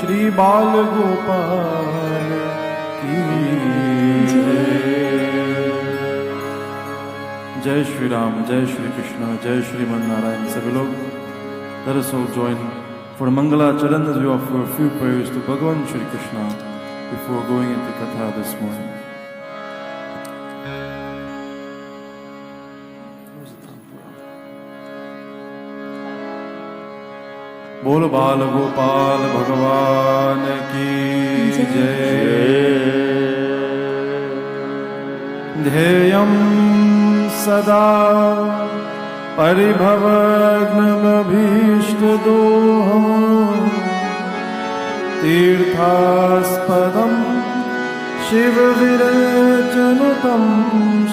श्री बाल गोपाल की जय श्री राम, जय श्री कृष्ण, जय श्रीमन नारायण। सभी लोग let us all join for Mangalacharan as we offer a few prayers to Bhagavan Shri Krishna before going into Katha this morning. बोल बाल गोपाल भगवान की जय। ध्येयं सदा परिभवग्नमभीष्टदोहं तीर्थास्पदं शिवविरचनुतं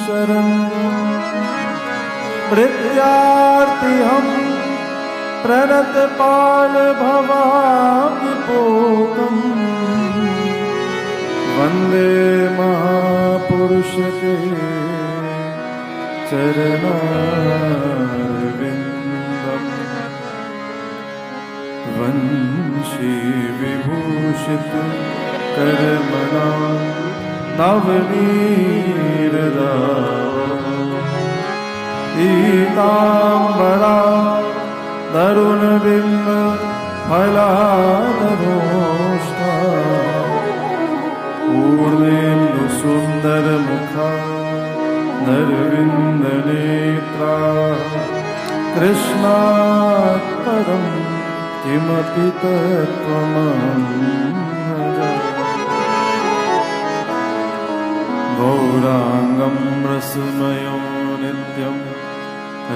शरणं प्रत्यार्तिहं प्रणतपाल भवाब्धिपोतं वन्दे महापुरुषते चरणारविन्दम् वंशी विभूषित कर्मणा नवनीरदा पीताम्बरा तरुणबिम्ब फलाधरोष्ठा पूर्णेन्दु सुन्दरमुखा नरविन्दनेत्रा कृष्णात् परं किमपि तत्त्वमहं गौराङ्गं रसमयो नित्यं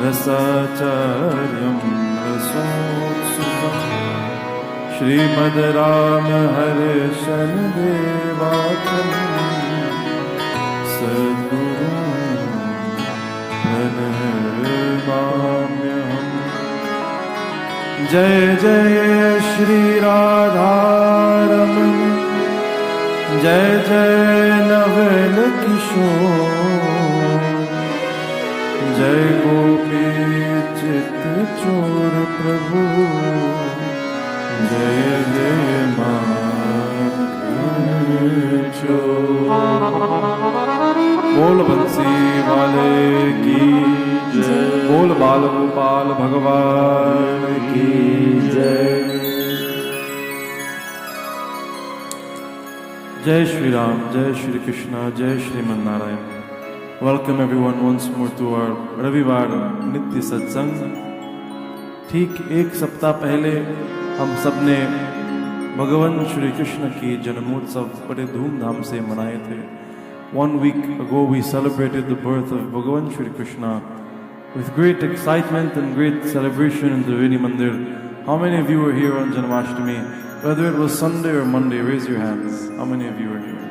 रसाचार्यं रसोत्सुकं श्रीमद्रामहर्षं देवाचं सद्गुरुं प्रणमाम्यहम्। जय जय श्री राधारमण, जय जय नवल किशोर, जय गोपी चित्त चोर प्रभु, जय जय बोल बंसी वाले की जय, बोल बाल गोपाल भगवान की जय। जय श्री राम, जय श्री कृष्ण, जय Shriman Narayan. Welcome everyone once more to our रविवार नित्य सत्संग। ठीक एक सप्ताह पहले हम सब ने भगवान श्री कृष्ण की जन्मोत्सव बड़े धूमधाम से मनाए थे। 1 week ago we celebrated the birth of Bhagavan Shri Krishna with great excitement and great celebration in the Vini Mandir. How many of you were here on Janmashtami? Whether it was Sunday or Monday, raise your hands. How many of you were here?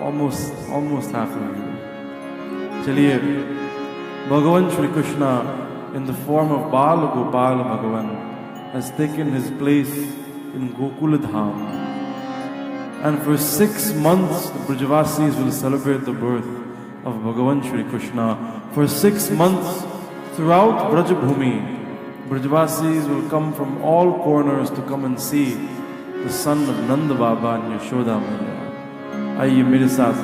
Almost half of you. चलिए, Bhagavan Shri Krishna in the form of Bal Gopal Bhagavan has taken his place in Gokul Dham. And for 6 months, the Brajavasis will celebrate the birth of Bhagavan Shri Krishna. For 6 months, throughout Brajabhumi, Brajavasis will come from all corners to come and see the son of Nanda Baba and Yashoda Maya. आइए मेरे साथ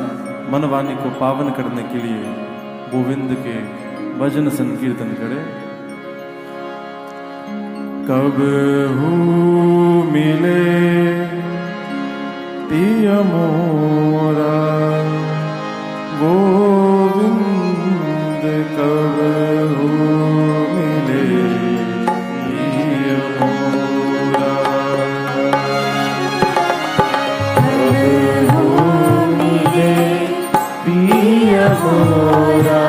मनवानी को पावन करने के लिए गोविंद के भजन संकीर्तन करें। कब हूँ मिले पिय मोरा गोविंद, कब हूँ मिले पिय मोरा, कब हूँ मिले पिय मोरा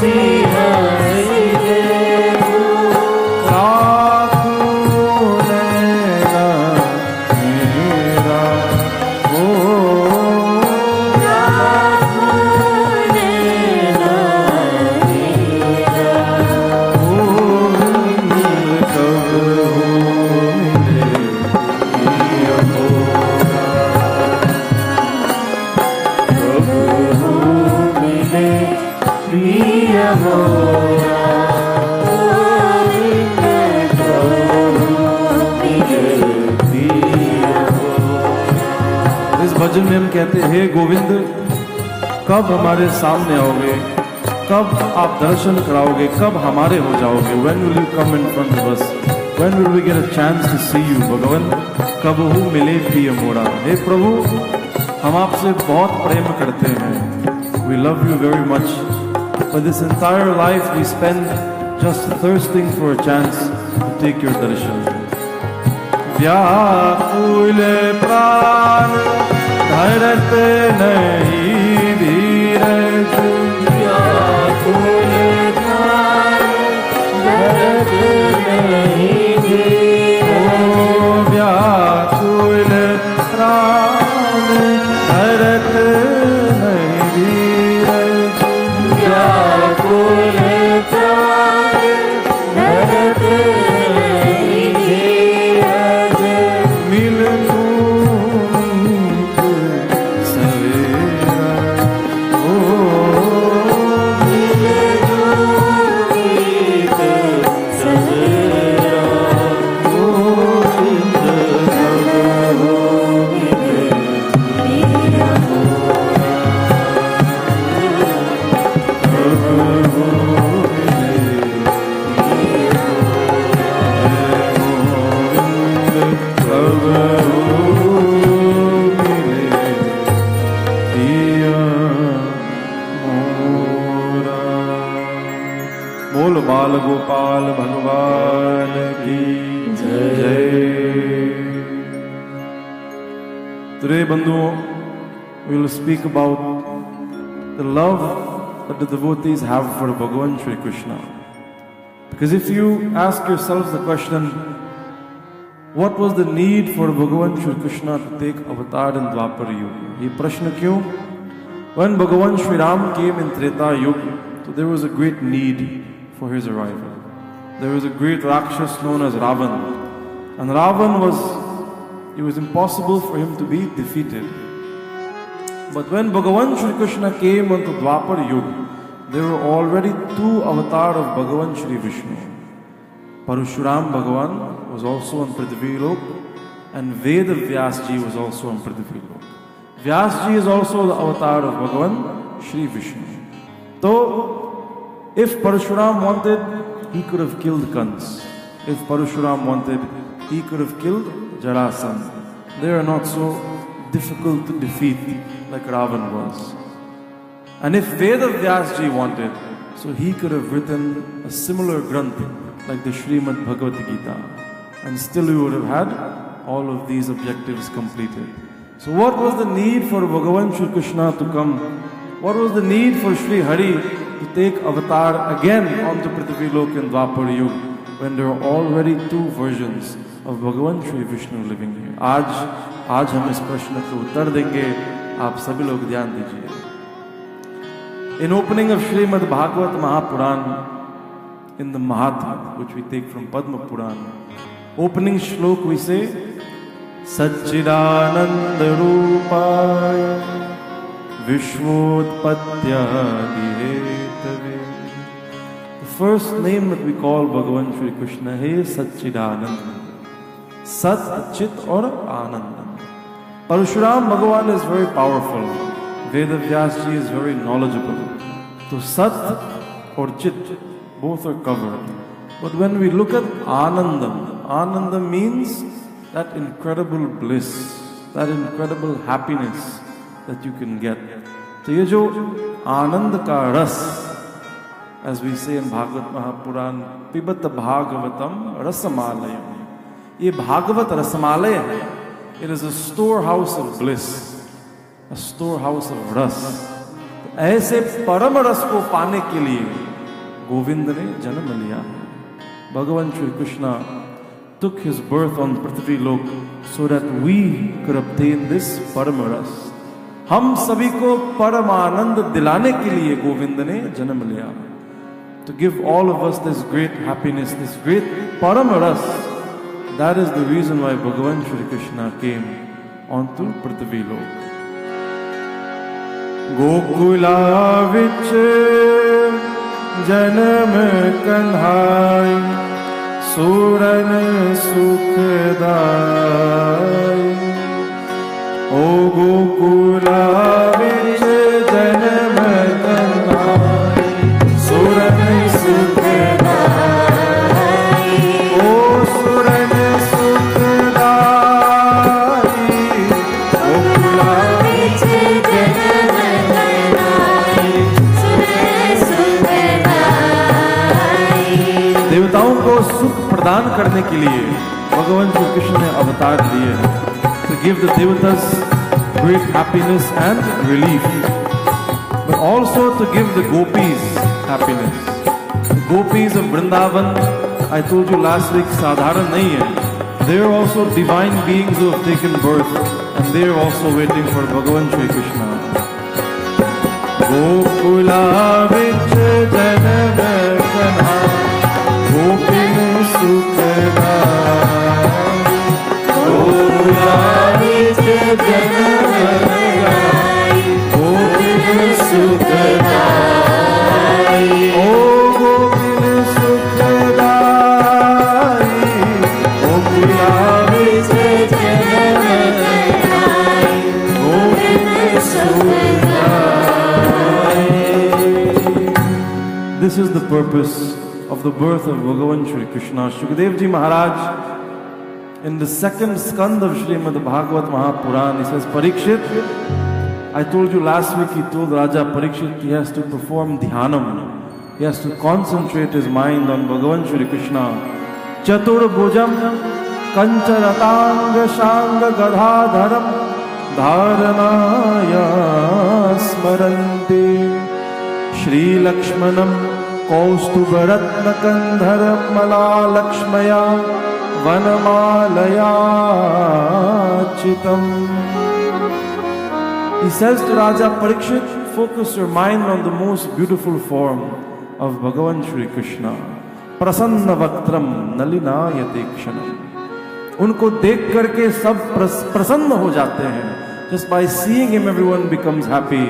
इस भजन में हम कहते हैं, हे गोविंद कब हमारे सामने आओगे, कब आप दर्शन कराओगे, कब हमारे हो जाओगे। When will you come in front of us? When will we get a chance to see you? भगवान कब हूँ मिले प्रिय मोरा। हे प्रभु हम आपसे बहुत प्रेम करते हैं। We love you very much. But this entire life we spend just thirsting for a chance to take your darshan. व्याकुल प्राण धरत नहीं धीरज, व्याकुल प्राण धरत नहीं धीरज, व्याकुल प्राण धरत नहीं धीरज, व्याकुल प्राण धरत नहीं धीरज, मिल बाल गोपाल भगवान की जय। Today, बंधुओं, we will speak about the love that the devotees have for Bhagavan Shri Krishna. Because if you ask yourselves the question, what was the need for Bhagavan Shri Krishna to take avatar in Dwapar Yuga? ये प्रश्न क्यों? When Bhagavan Shri Ram came in Treta Yuga, so there was a great need for his arrival. There was a great Rakshas known as Ravan. And Ravan it was impossible for him to be defeated. But when Bhagavan Shri Krishna came onto Dwapar Yuga, there were already two avatars of Bhagavan Shri Vishnu. Parashuram Bhagavan was also on Prithvi Lok, and Veda Vyasji was also on Prithvi Lok. Vyasji is also the avatar of Bhagavan Shri Vishnu. So, if Parashuram wanted, he could have killed Kans. If Parashuram wanted, he could have killed Jarasandha. They are not so difficult to defeat like Ravan was. And if Veda Vyasji wanted, so he could have written a similar granth like the Srimad Bhagavad Gita. And still we would have had all of these objectives completed. So what was the need for Bhagavan Shri Krishna to come? What was the need for Shri Hari to take avatar again onto Prithvi Lok in Dwapar Yuga when there are already two versions of Bhagavan Shri Vishnu living here? आज हम इस प्रश्न को उत्तर देंगे, आप सभी लोग ध्यान दीजिए। In opening of Srimad Bhagavad Mahapuran, in the Mahatma, which we take from Padma Puran, opening shlok we say, Satchidananda Rupaya Vishwotpatyadihetave. The first name that we call Bhagavan Shri Krishna is Satchidananda. Sat, Chit or Ananda. Parashuram Bhagavan is very powerful. Veda Vyasji is very knowledgeable. So Sat or Chit, both are covered. But when we look at Anandam, Ananda means that incredible bliss, that incredible happiness that you can get. So ये जो आनंद का रस, as we say in Bhagavad Mahapuran, Pibat Bhagavatam Rasamalayam. ये भागवत रसमालय है. It is a storehouse of bliss, a storehouse of ras. ऐसे परम रस को पाने के लिए गोविंद ने जन्म लिया है. Bhagavan Shri Krishna took his birth on Prithvi Lok so that we could obtain this Paramaras. हम सभी को परमानंद दिलाने के लिए गोविंद ने जन्म लिया. To give all of us this great happiness, this great Paramaras. That is the reason why Bhagavan Shri Krishna came onto Prithvi Lok. Gokula vich janam kanhai Suran sukhdai. O Gokula vich janam kanhai Suran sukhdai. O Suran sukhdai. Gokula vich janam kanhai Suran sukhdai. देवताओं को सुख प्रदान करने के लिए भगवान श्री कृष्ण ने अवतार लिए हैं. To give the devatas great happiness and relief, but also to give the gopis happiness. The gopis of Vrindavan, I told you last week, sadharan nahi hai. They are also divine beings who have taken birth, and they are also waiting for Bhagavan Shri Krishna. Gokula vich janam kanhai Gopin sukhdai. Gokula vich janam kanhai Gopin sukhdai. O Gopin sukhdai. Gokula vich janam kanhai Gopin sukhdai. This is the purpose of the birth of Bhagavan Shri Krishna. Shukadev Ji Maharaj, in the second skand of Srimad Bhagavad Mahapuran, he says, Parikshit, I told you last week, he told Raja Parikshit he has to perform dhyanam. He has to concentrate his mind on Bhagavan Shri Krishna. Chatur Bhujam Kancharatanga Shanga Gadhadharam Dharanaya Smarante Shri Lakshmanam Kaustubharatna Kandharam Malalakshmaya Vanamalaya Chitam. He says to Raja Parikshit, focus your mind on the most beautiful form of Bhagavan Shri Krishna. Prasanna Vaktram Nalinayate Kshanam. उनको देख करके सब प्रसन्न हो जाते हैं. Just by seeing him, everyone becomes happy.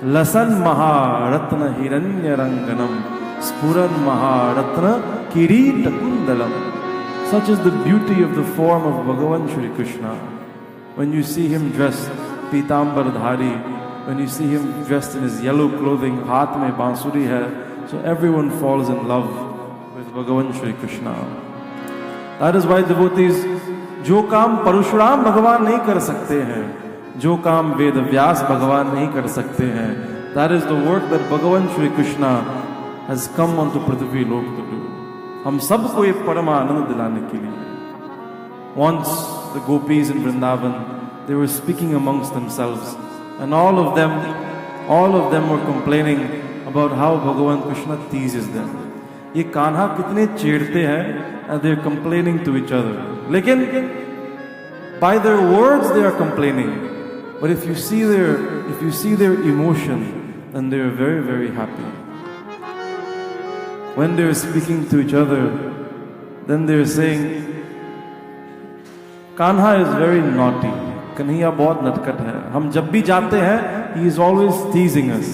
लसन महारत्न हिरण्य रंगनम स्फुरन महारत्न किरीट Kundalam. Such is the beauty of the form of Bhagavan Shri Krishna. When you see him dressed पीताम्बर धारी, when you see him dressed in his yellow clothing, हाथ में बांसुरी है, so everyone falls in love with Bhagavan Shri Krishna. That is why devotees, जो काम परशुराम भगवान नहीं कर सकते हैं, जो काम वेद व्यास भगवान नहीं कर सकते हैं, that is the work that Bhagavan Shri Krishna has come onto Prithvi Lok to do. हम सबको ये परमानंद दिलाने के लिए. Once the gopis in Vrindavan, they were speaking amongst themselves, and all of them were complaining about how Bhagavan Krishna teases them. ये कान्हा कितने छेड़ते हैं, and they are complaining to each other. लेकिन by their words they are complaining, but if you see their emotion, then they are very, very happy. When they are speaking to each other, then they are saying, Kanha is very naughty. Kanhaiya बहुत नटखट है. हम जब भी जाते हैं, he is always teasing us.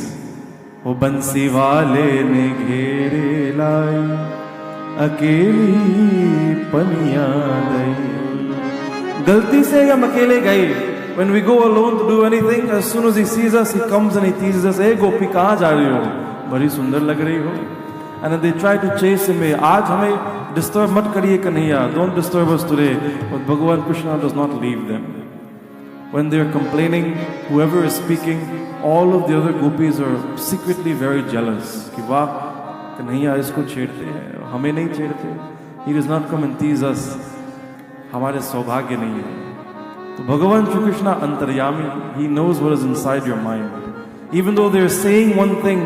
वो बंसी वाले ने घेरे लाई, अकेली पनिया दई. गलती से हम अकेले गए. When we go alone to do anything, as soon as he sees us, he comes and he teases us. Hey गोपी, कहाँ जा रही हो? बड़ी सुंदर लग रही हो. And then they try to chase him. आज हमें disturb मत करिए Kanhaiya. Don't disturb us today. But Bhagavan Krishna does not leave them. When they are complaining, whoever is speaking, all of the other gopis are secretly very jealous. कि वाह, कन्हैया इसको छेड़ते हैं, हमें नहीं छेड़ते. He does not come and tease us. हमारे सौभाग्य नहीं है. तो भगवान श्री कृष्ण अंतर्यामी, he knows what is inside your mind. Even though they are saying one thing,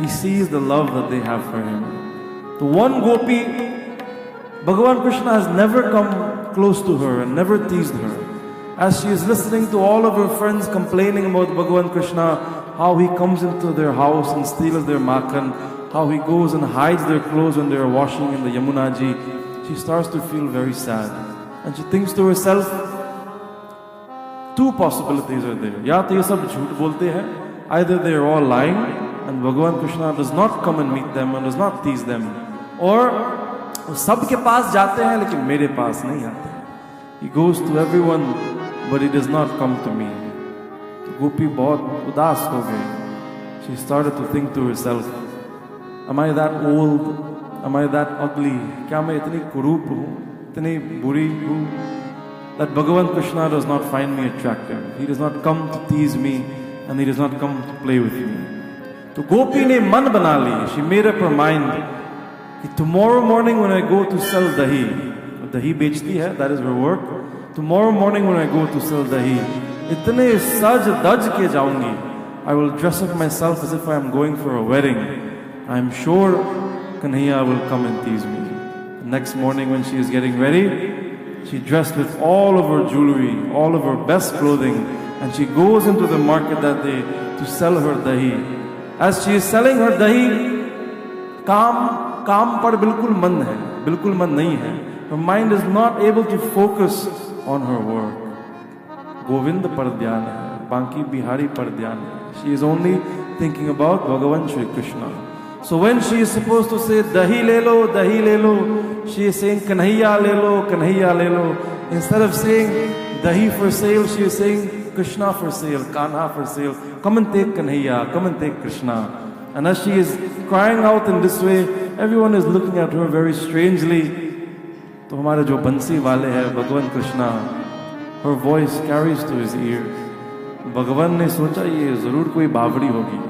he sees the love that they have for him. The one gopi, Bhagavan Krishna has never come close to her and never teased her. As she is listening to all of her friends complaining about Bhagavan Krishna, how he comes into their house and steals their makhan, how he goes and hides their clothes when they are washing in the Yamuna Ji, she starts to feel very sad. And she thinks to herself, two possibilities are there. Ya to ye sab jhoot bolte hain, either they are all lying and Bhagavan Krishna does not come and meet them and does not tease them, or सबके पास जाते हैं लेकिन मेरे पास नहीं आते. He goes to everyone but he does not come to me. तो गोपी बहुत उदास हो गई. She started to think to herself, am I that old? Am I that ugly? क्या मैं इतनी कुरूप हूँ, इतनी बुरी हूँ, that Bhagavan Krishna does not find me attractive. He does not come to tease me and he does not come to play with me. तो गोपी ने मन बना ली. She made up her mind. Tomorrow morning when I go to sell dahi बेचती है, that is her work. Tomorrow morning when I go to sell dahi, इतने सज दज के जाऊंगी. I will dress up myself as if I am going for a wedding. I am sure Kanhaiya will come and tease me. The next morning when she is getting ready, she dressed with all of her jewelry, all of her best clothing, and she goes into the market that day to sell her dahi. As she is selling her dahi, काम पर बिल्कुल मन है, बिल्कुल मन नहीं है. Her mind is not able to focus on her work. Govind पर ध्यान है, बांकी बिहारी पर ध्यान है. She is only thinking about Bhagavan Shri Krishna. So when she is supposed to say dahi le lo, she is saying kanhaiya le lo. Instead of saying dahi for sale, she is saying Krishna for sale, Kanha for sale. Come and take Kanhaiya, come and take Krishna. And as she is crying out in this way, everyone is looking at her very strangely. तो हमारे जो बंसी वाले हैं भगवान Krishna, her voice carries to his ears. भगवान ने सोचा ये जरूर कोई बावड़ी होगी.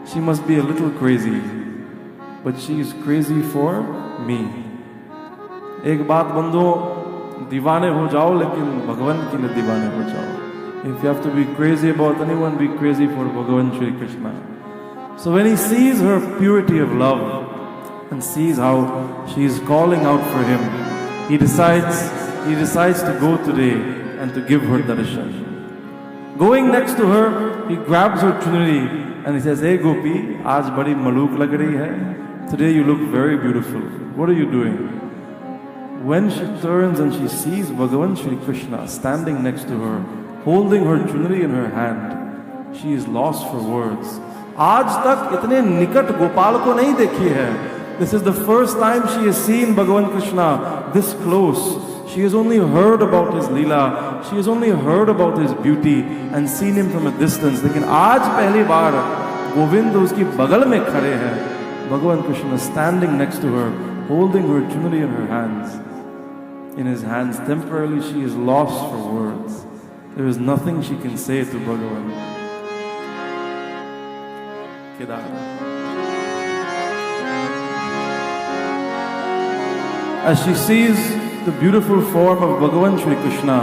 She must be a little crazy, but she is crazy for me. एक बात बंदो, दीवाने हो जाओ लेकिन भगवान के लिए दीवाने हो जाओ. If you have to be crazy about anyone, be crazy for Bhagavan Shri Krishna. So when he sees her purity of love and sees how she is calling out for him, he decides to go today and to give her darshan. Going next to her, he grabs her trinity and he says, "Hey Gopi, aaj badi maluk lag rahi hai. Today you look very beautiful. What are you doing?" When she turns and she sees Bhagavan Shri Krishna standing next to her, holding her trinity in her hand, she is lost for words. आज तक इतने निकट गोपाल को नहीं देखी है. This is the first time she has seen Bhagavan Krishna this close. She has only heard about his leela, she has only heard about his beauty and seen him from a distance. लेकिन आज पहली बार गोविंद उसकी बगल में खड़े हैं. Bhagavan Krishna standing next to her, holding her trinity in her hands. In his hands, temporarily she is lost for words. There is nothing she can say to Bhagavan. As she sees the beautiful form of Bhagavan Shri Krishna,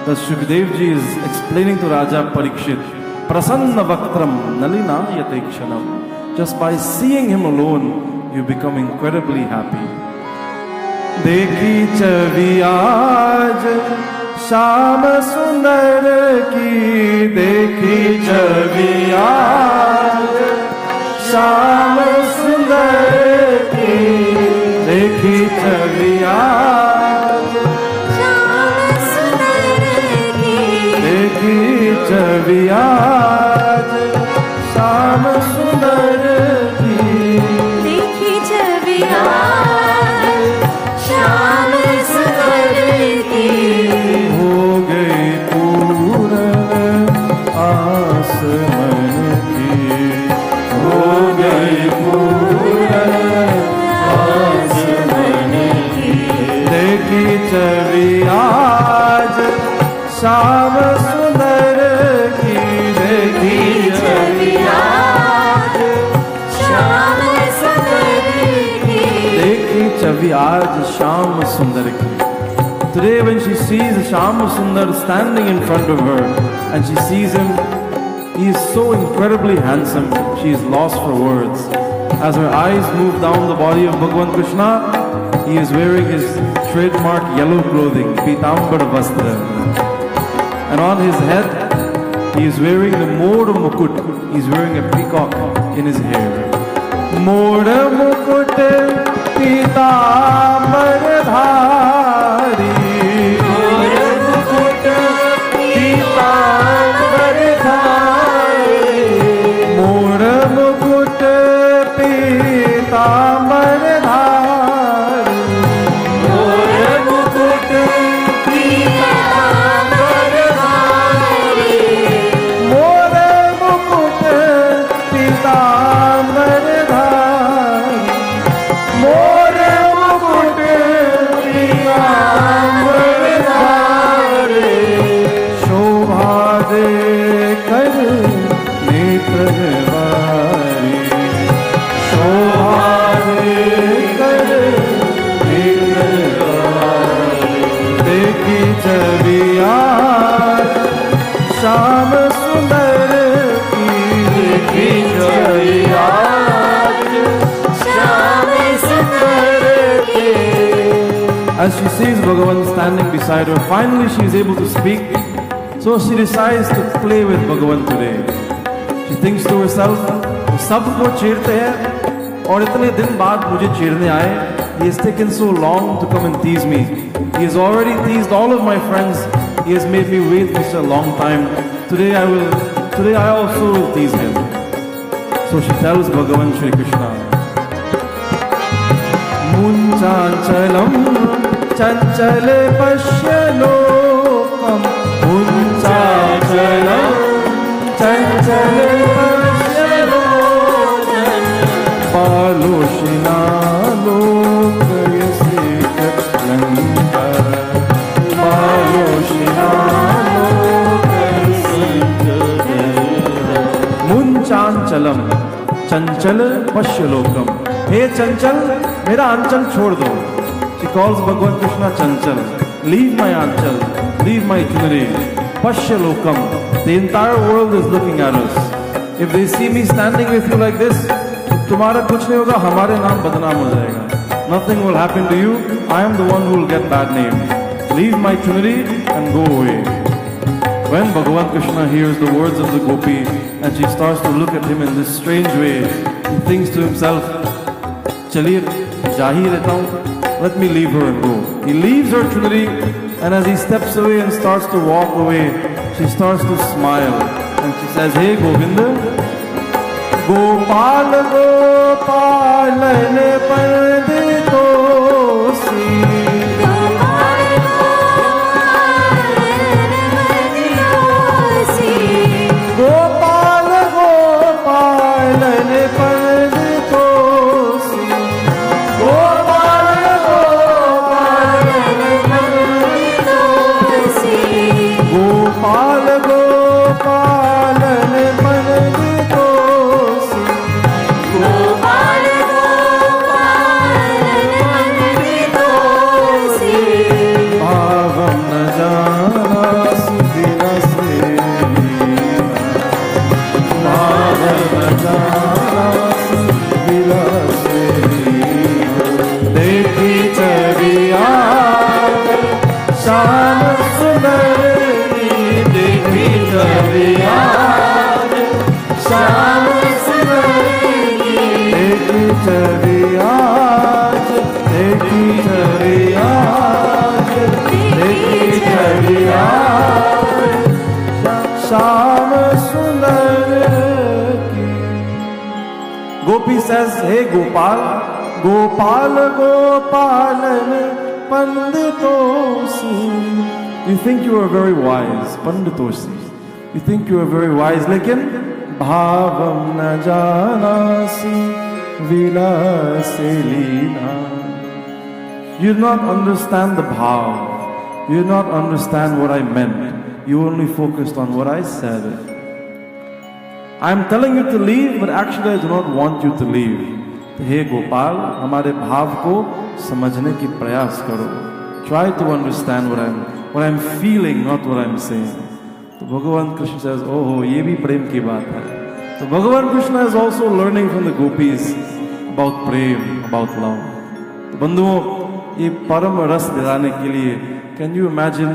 that Shukdev ji is explaining to Raja Parikshit, Prasanna Vaktram Nalina Yate Kshanam. Just by seeing him alone, you become incredibly happy. Dekhi chavi aaj Sham sundar ki, dekhi chavi aaj Sham sundar ki, dekhi chavi aaj Sham sundar ki, dekhi chavi aaj Sham sundar ki, dekhi chavi aaj Sham sundar ki. हो गई पूर्ण आस मन की, हो गई पूर्ण आस मन की. देखी छवि आज शाम सुंदर की, देखी छवि आज शाम सुंदर की, देखी छवि आज शाम सुंदर की. Today when she sees Sham Sundar standing in front of her and she sees him, He is so incredibly handsome, she is lost for words. As her eyes move down the body of Bhagavan Krishna, he is wearing his trademark yellow clothing, Pitambar Vastra. And on his head, he is wearing the Mor Mukut. He is wearing a peacock in his hair. Mor Mukut Pitambar Dhari. As she sees Bhagavan standing beside her, finally she is able to speak. So she decides to play with Bhagavan today. She thinks to herself, सबको छेड़ते हैं और इतने दिन बाद मुझे छेड़ने आए. He has taken so long to come and tease me. He has already teased all of my friends. He has made me wait for such a long time. Today I also will tease him. So she tells Bhagavan Shri Krishna, Munchachalam Chanchale Pashyalokam. Munchachalam Chanchale Pashyalokam. Paloshina Lokayasika Lanka. Paloshina Lokayasika Lanka. Munchachalam Chanchal Pashyalokam. Hey Chanchal, मेरा आंचल छोड़ दो. She calls Bhagavan Krishna Chanchal. Leave my Aanchal, leave my chunari. Pashya lokam. The entire world is looking at us. If they see me standing with you like this, तुम्हारा कुछ नहीं होगा, हमारे नाम बदनाम हो जाएगा. Nothing will happen to you. I am the one who will get bad name. Leave my chunari and go away. When Bhagavan Krishna hears the words of the gopi and she starts to look at him in this strange way, he thinks to himself, चलिए जा ही रहता हूँ. Let me leave her and go. He leaves her chunari, and as he steps away and starts to walk away, she starts to smile and she says, Hey Govinda, Gopal Gopalane Panditosi. Gopal Gopalane Panditosi. Gopal Gopalan Panditosi. Gopal Gopalan Panditosi. Bhavam na janasi vinase. Bhavam na janasi vinase. Dekhi chaviya Sham Sundar. Sham Sundari, dekhi chaviyaj, dekhi chaviyaj, dekhi chaviyaj, Sham Sundari. Gopi says, Hey Gopal, Gopal Gopalan Panditosi. You think you are very wise, Panditosi. You think you are very wise, lekin bhavam na janasi vilaselina. You do not understand the bhav. You do not understand what I meant. You only focused on what I said. I am telling you to leave, but actually I do not want you to leave. Hey Gopal, हमारे भाव को समझने की प्रयास करो. Try to understand what I'm feeling, not what I'm saying. तो तो भगवान कृष्ण says, ओहो ये भी प्रेम की बात है. तो भगवान Krishna is also learning from the gopis about Prem, about love. तो बंधुओं, ये परम रस दिलाने के लिए कैन यू इमेजिन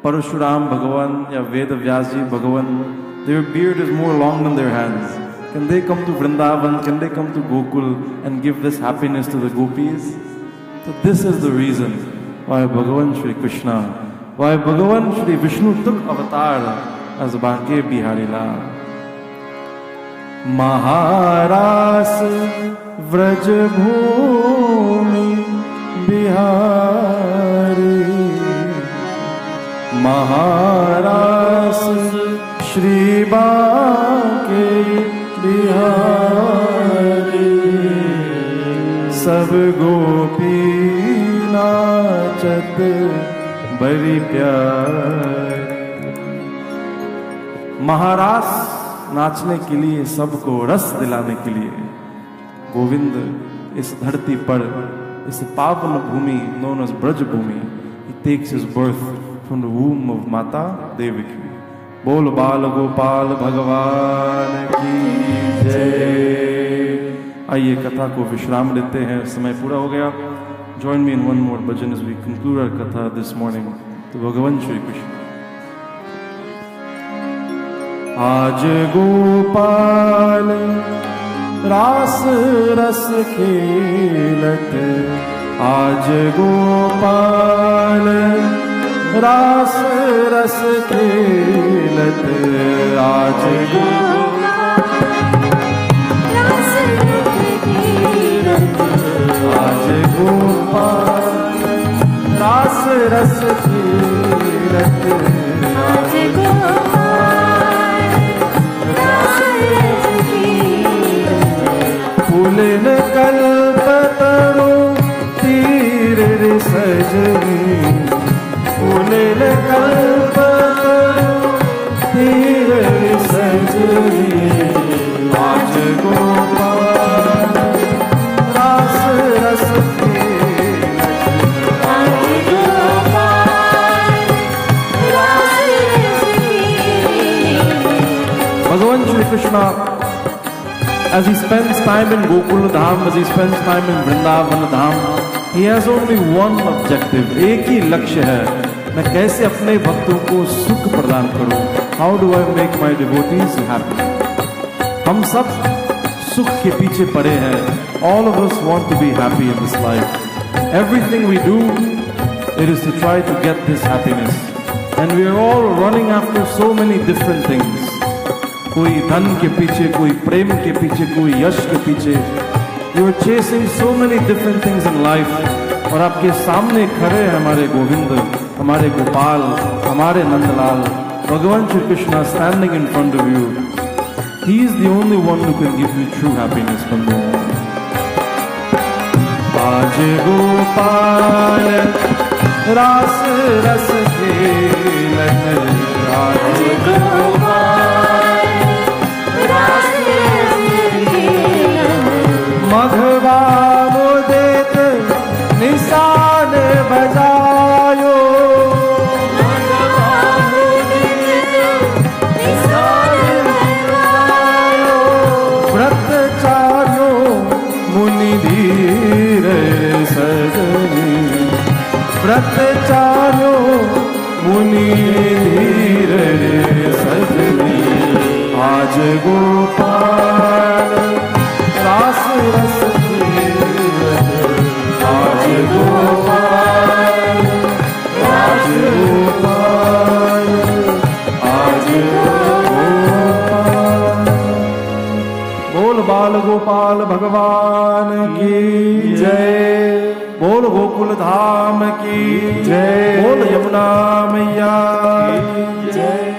परशुराम भगवान या वेद व्यास जी भगवान, their beard is more long than their hands. Can they come to Vrindavan? Can they come to Gokul and give this happiness to the gopis? So this is the reason why Bhagavan Shri Krishna, why Bhagavan Shri Vishnu took avatar as Banke Bihari Lal. Maharas Vraj Bhumi Bihari, Maharas Shri Banke Bihari, सब गोपी नाचत बड़ी प्यार. महारास नाचने के लिए, सबको रस दिलाने के लिए गोविंद इस धरती पर, इस पावन भूमि known as Braj Bhumi, he takes his birth from the womb of माता देवकी. बोल बाल गोपाल भगवान की जय. आइए कथा को विश्राम लेते हैं, समय पूरा हो गया. Join me in one more bhajan as we conclude our कथा दिस मॉर्निंग. तो भगवान श्री कृष्ण. आज गोपाल रास रस खेलत, आज गोपाल रास रस खेलत, आज आज गोपाल रास रस खेलत, आज गोपाल रास रस खेलत. फूलन कल्पतरु तीर सजनी, फूलन कल्पतरु तीर सजनी, आज गोपाल रास रस खेलत, आज गोपाल रास रस खेलत. भगवान Shri Krishna as he spends time in Gokul Dham, as he spends time in Vrindavan Dham, he has only one objective. एक ही लक्ष्य है, मैं कैसे अपने भक्तों को सुख प्रदान करूं. How do I make my devotees happy? हम सब सुख के पीछे पड़े हैं. All of us want to be happy in this life. Everything we do, it is to try to get this happiness. And we are all running after so many different things. कोई धन के पीछे, कोई प्रेम के पीछे, कोई यश के पीछे. You are chasing so many different things in life. और आपके सामने खड़े हैं हमारे गोविंद, हमारे गोपाल, हमारे नंदलाल, भगवान Shri Krishna standing in front of you. He is the only one who can give you true happiness. बंधु, आज गोपाल रास रस खेलत, आज गोपाल रास रस खेलत. मघवा मोदेत निशान बजायो, मघवा मोदेत निशान बजायो. व्रतचार्यो मुनि धीर सजनी, व्रतचार्यो मुनि धीर सजनी. आज गोपाल रास रस खेलत, आज गोपाल, आज गोपाल, आज गोपाल. बोल बाल गोपाल भगवान की जय. बोल गोकुल धाम की जय. बोल यमुना मैया की जय.